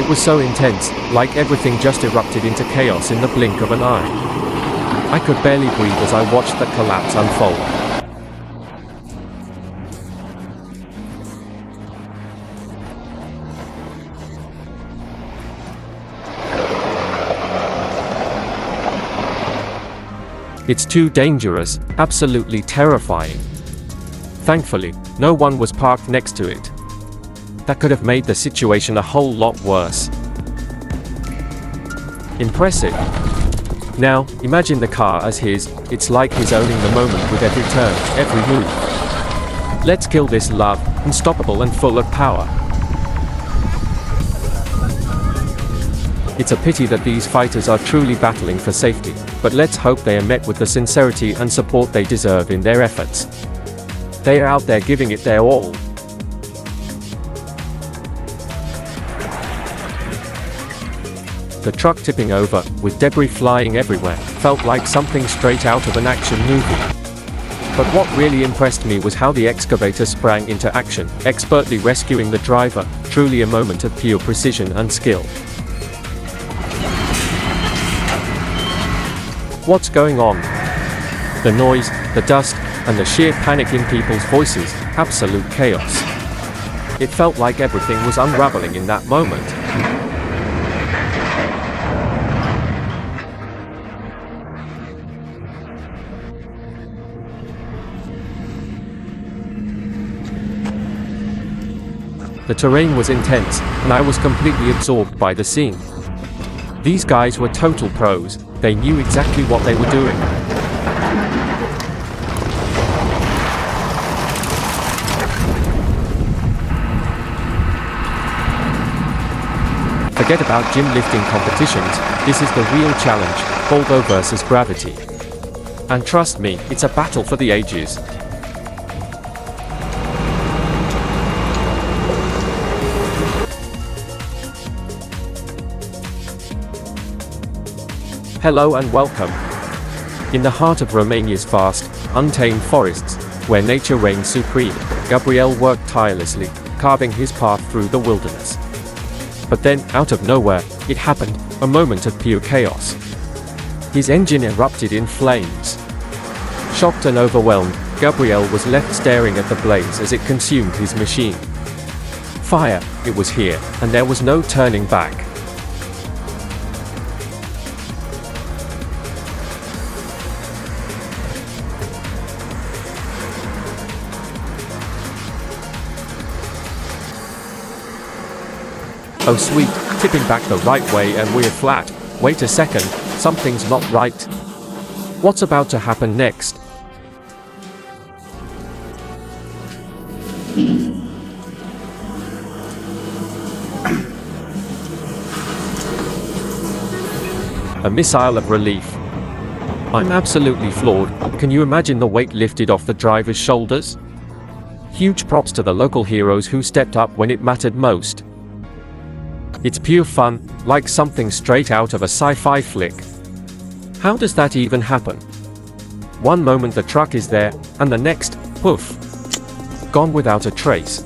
It was so intense, like everything just erupted into chaos in the blink of an eye. I could barely breathe as I watched the collapse unfold. It's too dangerous, absolutely terrifying. Thankfully, no one was parked next to it. That could have made the situation a whole lot worse. Impressive. Now, imagine the car as his. It's like he's owning the moment with every turn, every move. Let's kill this love, unstoppable and full of power. It's a pity that these fighters are truly battling for safety, but let's hope they are met with the sincerity and support they deserve in their efforts. They are out there giving it their all. The truck tipping over, with debris flying everywhere, felt like something straight out of an action movie. But what really impressed me was how the excavator sprang into action, expertly rescuing the driver, truly a moment of pure precision and skill. What's going on? The noise, the dust, and the sheer panic in people's voices, absolute chaos. It felt like everything was unraveling in that moment. The terrain was intense, and I was completely absorbed by the scene. These guys were total pros, they knew exactly what they were doing. Forget about gym lifting competitions, this is the real challenge, Volvo versus gravity. And trust me, it's a battle for the ages. Hello and welcome. In the heart of Romania's vast, untamed forests, where nature reigns supreme, Gabriel worked tirelessly, carving his path through the wilderness. But then, out of nowhere, it happened, a moment of pure chaos. His engine erupted in flames. Shocked and overwhelmed, Gabriel was left staring at the blaze as it consumed his machine. Fire, it was here, and there was no turning back. Oh sweet, tipping back the right way and we're flat. Wait a second, something's not right. What's about to happen next? A missile of relief. I'm absolutely floored. Can you imagine the weight lifted off the driver's shoulders? Huge props to the local heroes who stepped up when it mattered most. It's pure fun, like something straight out of a sci-fi flick. How does that even happen? One moment the truck is there, and the next, poof, gone without a trace.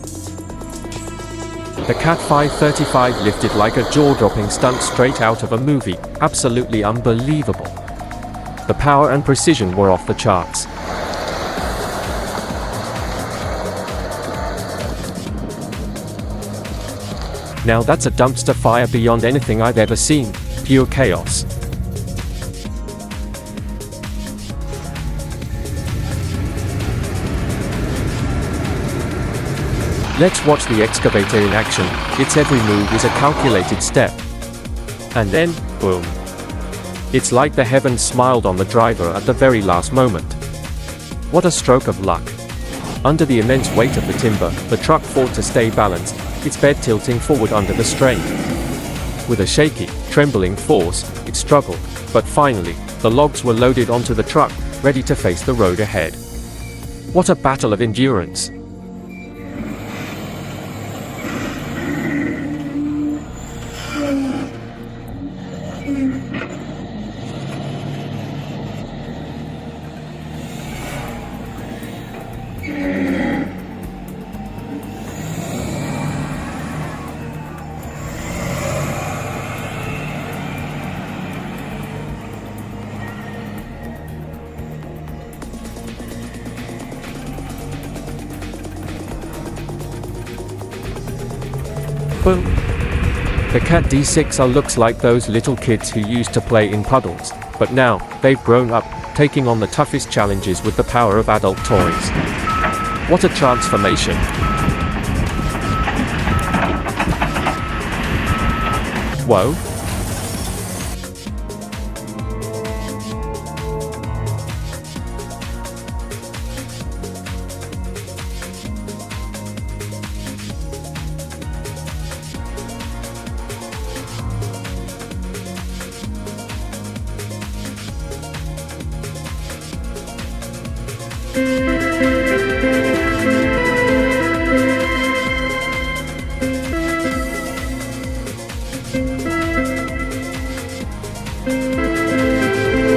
The Cat 535 lifted like a jaw-dropping stunt straight out of a movie, absolutely unbelievable. The power and precision were off the charts. Now that's a dumpster fire beyond anything I've ever seen, pure chaos. Let's watch the excavator in action, its every move is a calculated step. And then, boom. It's like the heavens smiled on the driver at the very last moment. What a stroke of luck. Under the immense weight of the timber, the truck fought to stay balanced, its bed tilting forward under the strain. With a shaky, trembling force, it struggled, but finally, the logs were loaded onto the truck, ready to face the road ahead. What a battle of endurance! Boom! The Cat D6R looks like those little kids who used to play in puddles, but now, they've grown up, taking on the toughest challenges with the power of adult toys. What a transformation! Whoa!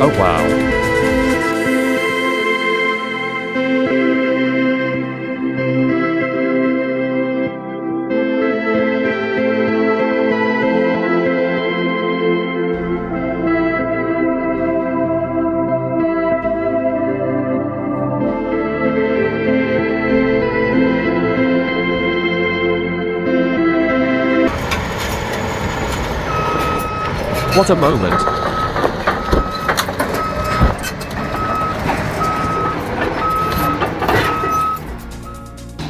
Oh wow. What a moment.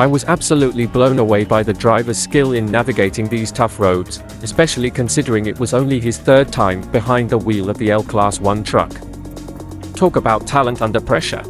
I was absolutely blown away by the driver's skill in navigating these tough roads, especially considering it was only his third time behind the wheel of the L-Class 1 truck. Talk about talent under pressure.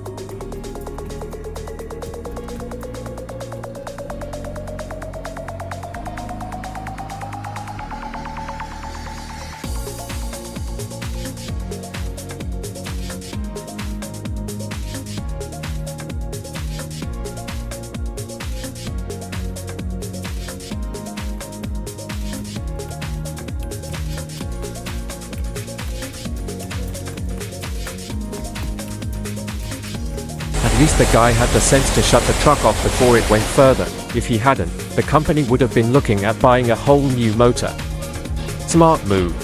At least the guy had the sense to shut the truck off before it went further. If he hadn't, the company would have been looking at buying a whole new motor. Smart move.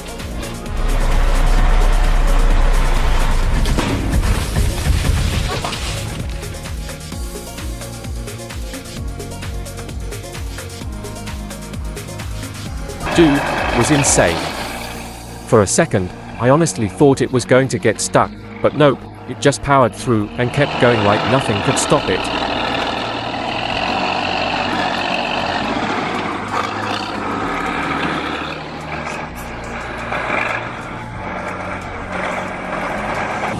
Dude was insane. For a second, I honestly thought it was going to get stuck, but nope. It just powered through and kept going like nothing could stop it.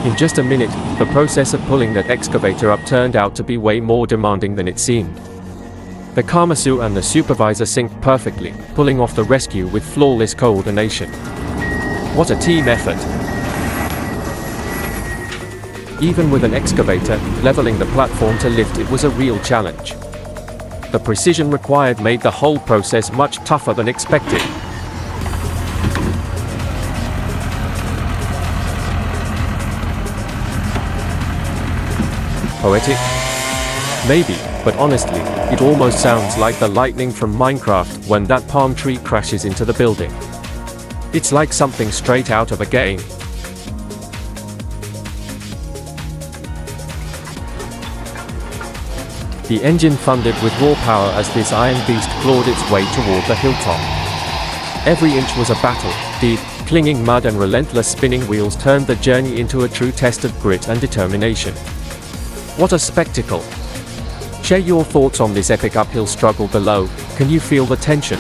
In just a minute, the process of pulling that excavator up turned out to be way more demanding than it seemed. The Kamasu and the supervisor synced perfectly, pulling off the rescue with flawless coordination. What a team effort! Even with an excavator, leveling the platform to lift it was a real challenge. The precision required made the whole process much tougher than expected. Poetic? Maybe, but honestly, it almost sounds like the lightning from Minecraft when that palm tree crashes into the building. It's like something straight out of a game. The engine thundered with raw power as this iron beast clawed its way toward the hilltop. Every inch was a battle. Deep, clinging mud and relentless spinning wheels turned the journey into a true test of grit and determination. What a spectacle! Share your thoughts on this epic uphill struggle below. Can you feel the tension?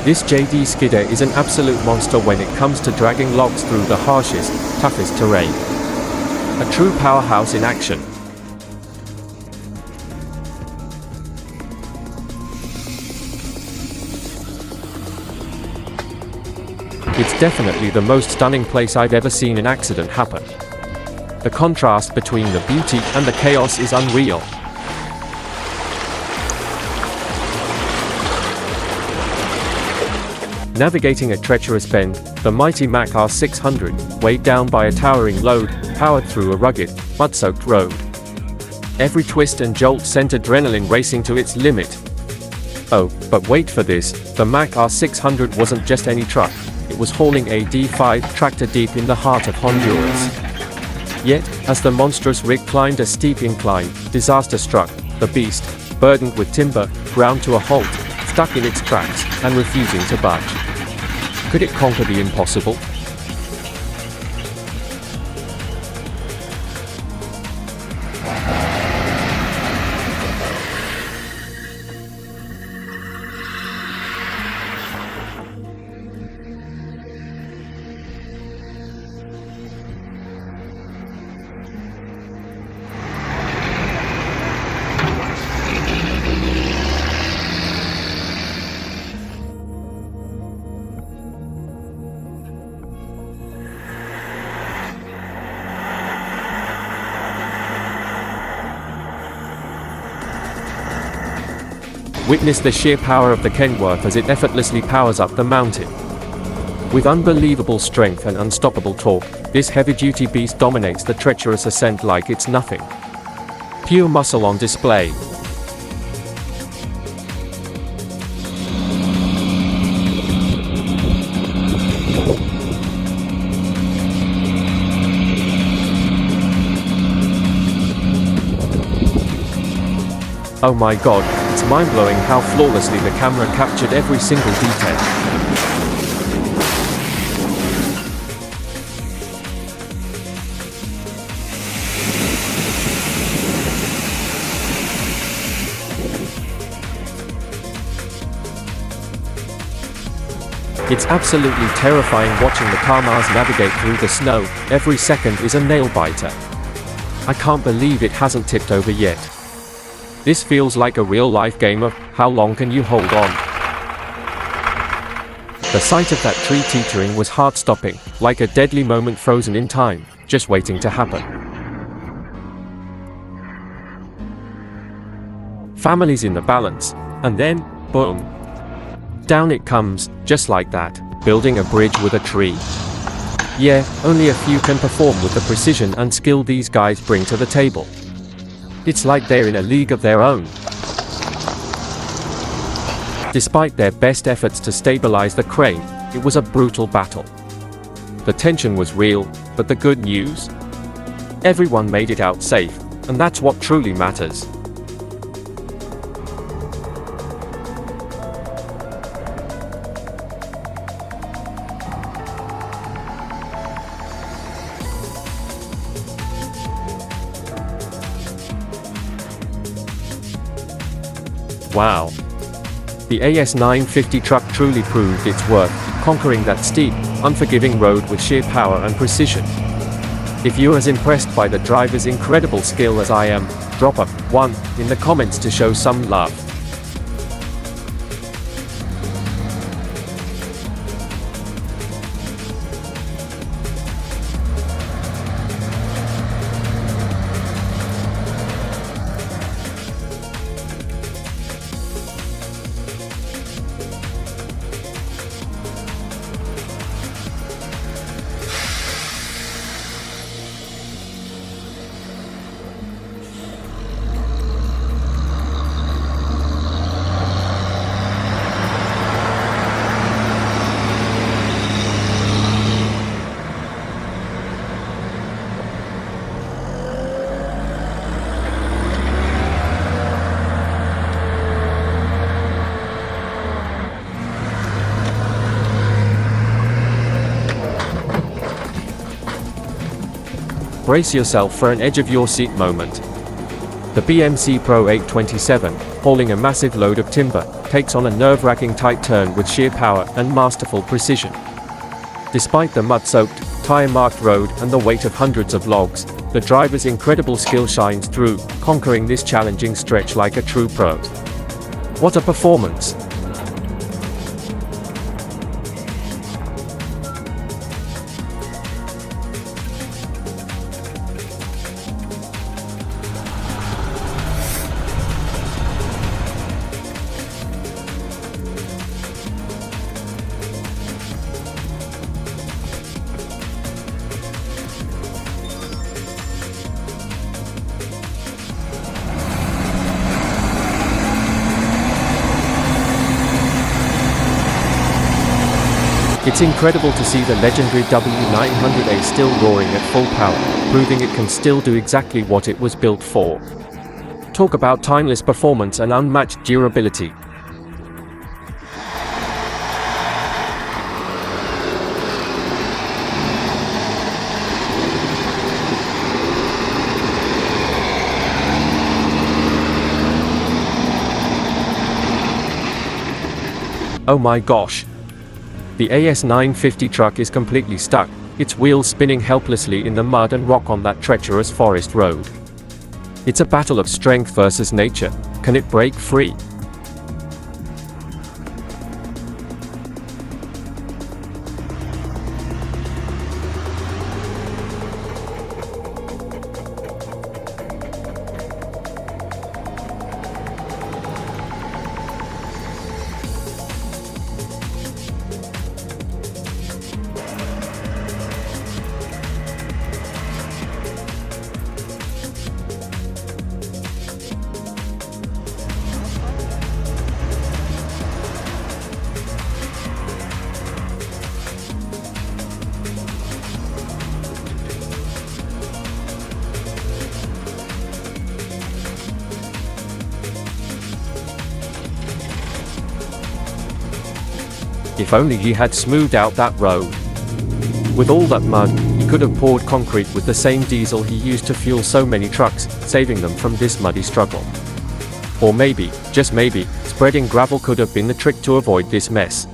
This JD skidder is an absolute monster when it comes to dragging logs through the harshest, toughest terrain. A true powerhouse in action. It's definitely the most stunning place I've ever seen an accident happen. The contrast between the beauty and the chaos is unreal. Navigating a treacherous bend, the mighty Mack R600, weighed down by a towering load, powered through a rugged, mud-soaked road. Every twist and jolt sent adrenaline racing to its limit. Oh, but wait for this, the Mack R600 wasn't just any truck, it was hauling a D5 tractor deep in the heart of Honduras. Yet, as the monstrous rig climbed a steep incline, disaster struck. The beast, burdened with timber, ground to a halt, stuck in its tracks, and refusing to budge. Could it conquer the impossible? Witness the sheer power of the Kenworth as it effortlessly powers up the mountain. With unbelievable strength and unstoppable torque, this heavy-duty beast dominates the treacherous ascent like it's nothing. Pure muscle on display. Oh my god, it's mind-blowing how flawlessly the camera captured every single detail. It's absolutely terrifying watching the Kamaz navigate through the snow. Every second is a nail-biter. I can't believe it hasn't tipped over yet. This feels like a real-life game of how long can you hold on. The sight of that tree teetering was heart-stopping, like a deadly moment frozen in time, just waiting to happen. Families in the balance, and then, boom. Down it comes, just like that, building a bridge with a tree. Yeah, only a few can perform with the precision and skill these guys bring to the table. It's like they're in a league of their own. Despite their best efforts to stabilize the crane, it was a brutal battle. The tension was real, but the good news? Everyone made it out safe, and that's what truly matters. Wow. The AS950 truck truly proved its worth, conquering that steep, unforgiving road with sheer power and precision. If you're as impressed by the driver's incredible skill as I am, drop a 1 in the comments to show some love. Brace yourself for an edge-of-your-seat moment. The BMC Pro 827, hauling a massive load of timber, takes on a nerve-wracking tight turn with sheer power and masterful precision. Despite the mud-soaked, tire-marked road and the weight of hundreds of logs, the driver's incredible skill shines through, conquering this challenging stretch like a true pro. What a performance! It's incredible to see the legendary W900A still roaring at full power, proving it can still do exactly what it was built for. Talk about timeless performance and unmatched durability. Oh my gosh! The AS950 truck is completely stuck, its wheels spinning helplessly in the mud and rock on that treacherous forest road. It's a battle of strength versus nature. Can it break free? If only he had smoothed out that road. With all that mud, he could have poured concrete with the same diesel he used to fuel so many trucks, saving them from this muddy struggle. Or maybe, just maybe, spreading gravel could have been the trick to avoid this mess.